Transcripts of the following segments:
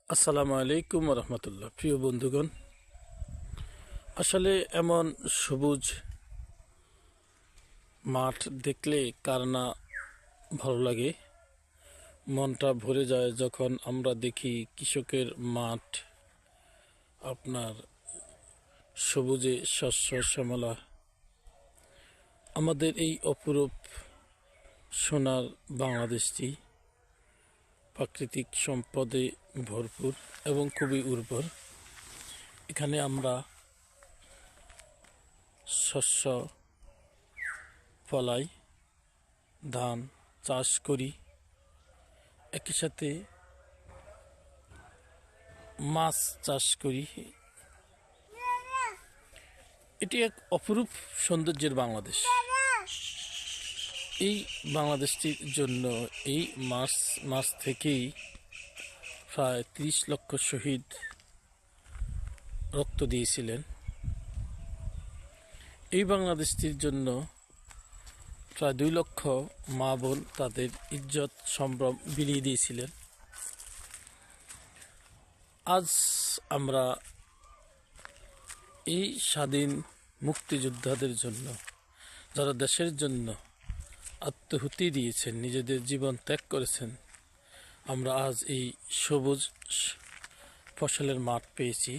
আসসালামু আলাইকুম রহমতুল্লাহ। প্রিয় বন্ধুগণ, আসলে এমন সবুজ মাঠ দেখলে কার না ভালো লাগে। মনটা ভরে যায় যখন আমরা দেখি কৃষকের মাঠ আপনার সবুজে শস্য শ্যামলা। আমাদের এই অপরূপ সোনার বাংলাদেশটি প্রাকৃতিক সম্পদে ভরপুর এবং খুবই উর্বর। এখানে আমরা শস্য ফলাই, ধান চাষ করি, একই সাথে মাছ চাষ করি। এটি এক অপরূপ সৌন্দর্যের বাংলাদেশ। এই বাংলাদেশটির জন্য এই মাছ থেকেই প্রায় 30 লক্ষ শহীদ রক্ত দিয়েছিলেন। এই বাংলাদেশটির জন্য প্রায় 2 লক্ষ মা বোন তাদের ইজ্জত সম্ভ্রম বিলিয়ে দিয়েছিলেন। আজ আমরা এই স্বাধীন মুক্তিযোদ্ধাদের জন্য, যারা দেশের জন্য আত্মাহুতি দিয়েছেন, নিজেদের জীবন ত্যাগ করেছেন, আমরা আজ এই সবুজ ফসলের মাঠ পেয়েছি।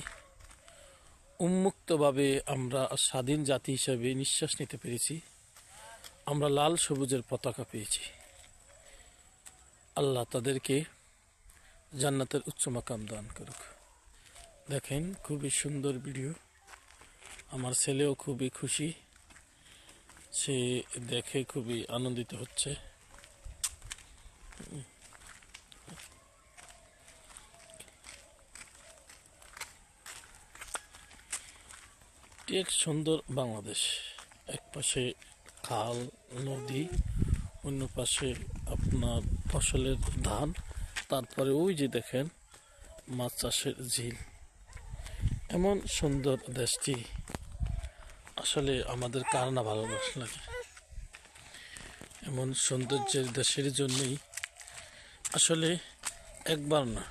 উন্মুক্তভাবে আমরা স্বাধীন জাতি হিসেবে নিঃশ্বাস নিতে পেরেছি। আমরা লাল সবুজের পতাকা পেয়েছি। আল্লাহ তাদেরকে জান্নাতের উচ্চ মাকাম দান করুক। দেখেন, খুবই সুন্দর ভিডিও। আমার ছেলেও খুবই খুশি, সে দেখে খুবই আনন্দিত হচ্ছে। এটি এক সুন্দর বাংলাদেশ। এক পাশে খাল নদী, অন্য পাশে আপনার ফসলের ধান, তারপরে ওই যে দেখেন মাছ চাষের ঝিল। এমন সুন্দর দেশটি আসলে আমাদের কার না ভালো লাগে। এমন সৌন্দর্যের দেশের জন্যই আসলে একবার না,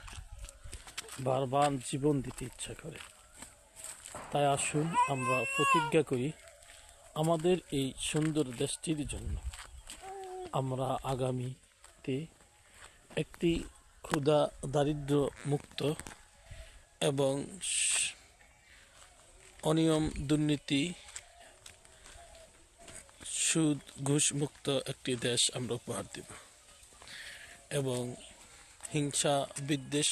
বারবার জীবন দিতে ইচ্ছা করে। তাই আসুন আমরা প্রতিজ্ঞা করি, আমাদের এই সুন্দর দেশটির জন্য আমরা আগামীতে একটি ক্ষুধা দারিদ্র মুক্ত এবং অনিয়ম দুর্নীতি সুদ ঘুষ মুক্ত একটি দেশ আমরা উপহার দেব এবং হিংসা বিদ্বেষ